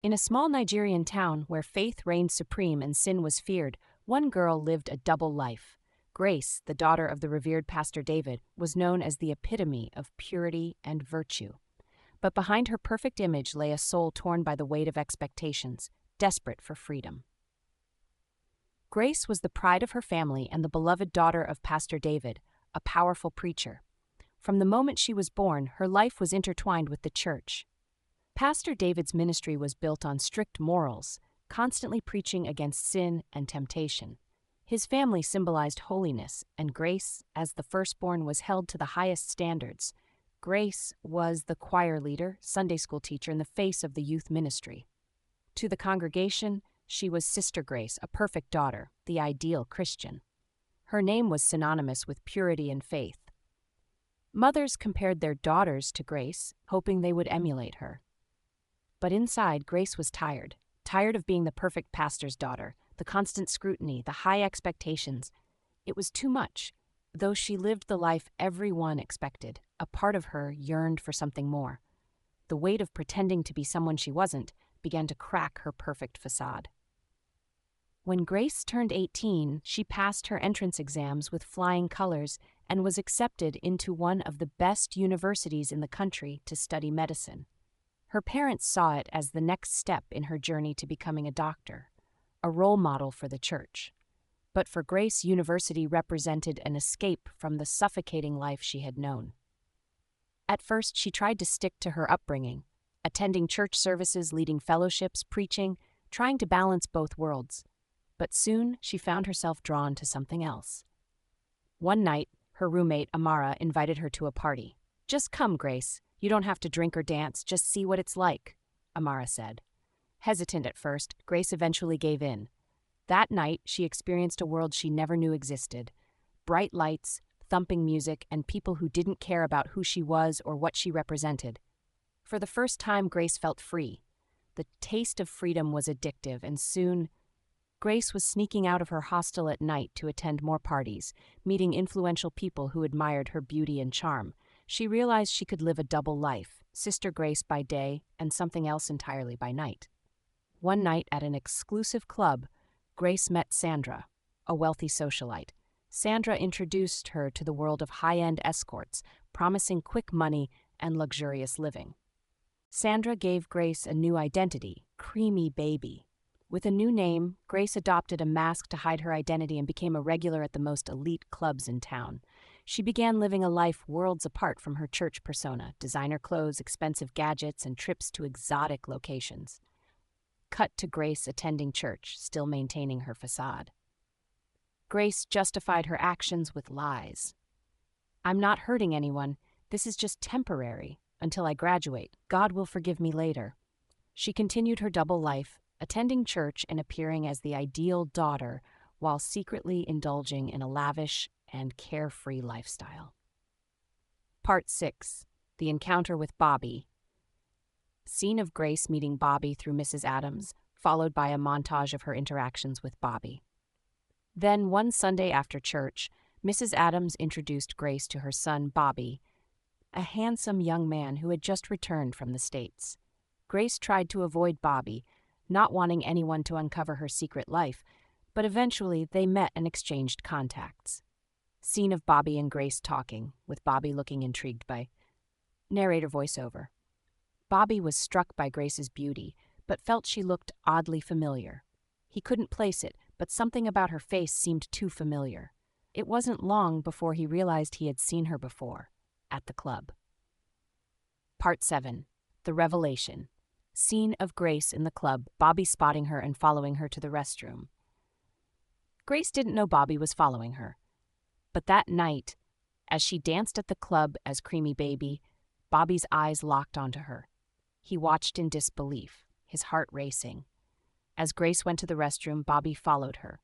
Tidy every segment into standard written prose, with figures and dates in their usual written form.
In a small Nigerian town where faith reigned supreme and sin was feared, one girl lived a double life. Grace, the daughter of the revered Pastor David, was known as the epitome of purity and virtue. But behind her perfect image lay a soul torn by the weight of expectations, desperate for freedom. Grace was the pride of her family and the beloved daughter of Pastor David, a powerful preacher. From the moment she was born, her life was intertwined with the church. Pastor David's ministry was built on strict morals, constantly preaching against sin and temptation. His family symbolized holiness, and Grace, as the firstborn, was held to the highest standards. Grace was the choir leader, Sunday school teacher, and the face of the youth ministry. To the congregation, she was Sister Grace, a perfect daughter, the ideal Christian. Her name was synonymous with purity and faith. Mothers compared their daughters to Grace, hoping they would emulate her. But inside, Grace was tired of being the perfect pastor's daughter, the constant scrutiny, the high expectations. It was too much. Though she lived the life everyone expected, a part of her yearned for something more. The weight of pretending to be someone she wasn't began to crack her perfect facade. When Grace turned 18, she passed her entrance exams with flying colors and was accepted into one of the best universities in the country to study medicine. Her parents saw it as the next step in her journey to becoming a doctor, a role model for the church. But for Grace, university represented an escape from the suffocating life she had known. At first, she tried to stick to her upbringing, attending church services, leading fellowships, preaching, trying to balance both worlds. But soon, she found herself drawn to something else. One night, her roommate, Amara, invited her to a party. "Just come, Grace. You don't have to drink or dance, just see what it's like," Amara said. Hesitant at first, Grace eventually gave in. That night, she experienced a world she never knew existed. Bright lights, thumping music, and people who didn't care about who she was or what she represented. For the first time, Grace felt free. The taste of freedom was addictive, and soon, Grace was sneaking out of her hostel at night to attend more parties, meeting influential people who admired her beauty and charm. She realized she could live a double life, Sister Grace by day and something else entirely by night. One night at an exclusive club, Grace met Sandra, a wealthy socialite. Sandra introduced her to the world of high-end escorts, promising quick money and luxurious living. Sandra gave Grace a new identity, Creamy Baby. With a new name, Grace adopted a mask to hide her identity and became a regular at the most elite clubs in town. She began living a life worlds apart from her church persona, designer clothes, expensive gadgets, and trips to exotic locations. Cut to Grace attending church, still maintaining her facade. Grace justified her actions with lies. "I'm not hurting anyone. This is just temporary. Until I graduate. God will forgive me later." She continued her double life, attending church and appearing as the ideal daughter while secretly indulging in a lavish and carefree lifestyle. Part 6. The Encounter with Bobby. Scene of Grace meeting Bobby through Mrs. Adams, followed by a montage of her interactions with Bobby. Then, one Sunday after church, Mrs. Adams introduced Grace to her son, Bobby, a handsome young man who had just returned from the States. Grace tried to avoid Bobby, not wanting anyone to uncover her secret life, but eventually they met and exchanged contacts. Scene of Bobby and Grace talking, with Bobby looking intrigued by narrator voiceover. Bobby was struck by Grace's beauty, but felt she looked oddly familiar. He couldn't place it, but something about her face seemed too familiar. It wasn't long before he realized he had seen her before, at the club. Part 7. The Revelation. Scene of Grace in the club, Bobby spotting her and following her to the restroom. Grace didn't know Bobby was following her. But that night, as she danced at the club as Creamy Baby, Bobby's eyes locked onto her. He watched in disbelief, his heart racing. As Grace went to the restroom, Bobby followed her.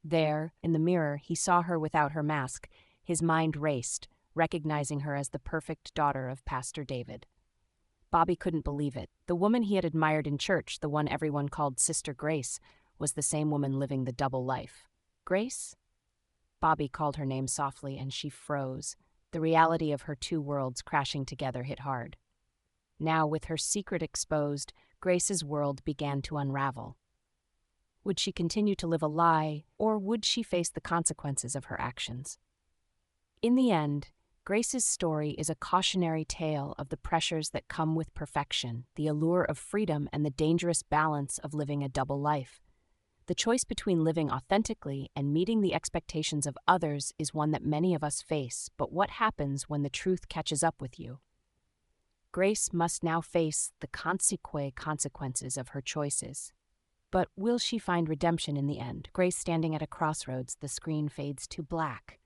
There, in the mirror, he saw her without her mask. His mind raced, recognizing her as the perfect daughter of Pastor David. Bobby couldn't believe it. The woman he had admired in church, the one everyone called Sister Grace, was the same woman living the double life. Grace? Bobby called her name softly, and she froze. The reality of her two worlds crashing together hit hard. Now, with her secret exposed, Grace's world began to unravel. Would she continue to live a lie, or would she face the consequences of her actions? In the end, Grace's story is a cautionary tale of the pressures that come with perfection, the allure of freedom, and the dangerous balance of living a double life. The choice between living authentically and meeting the expectations of others is one that many of us face, but what happens when the truth catches up with you? Grace must now face the consequences of her choices. But will she find redemption in the end? Grace standing at a crossroads, the screen fades to black.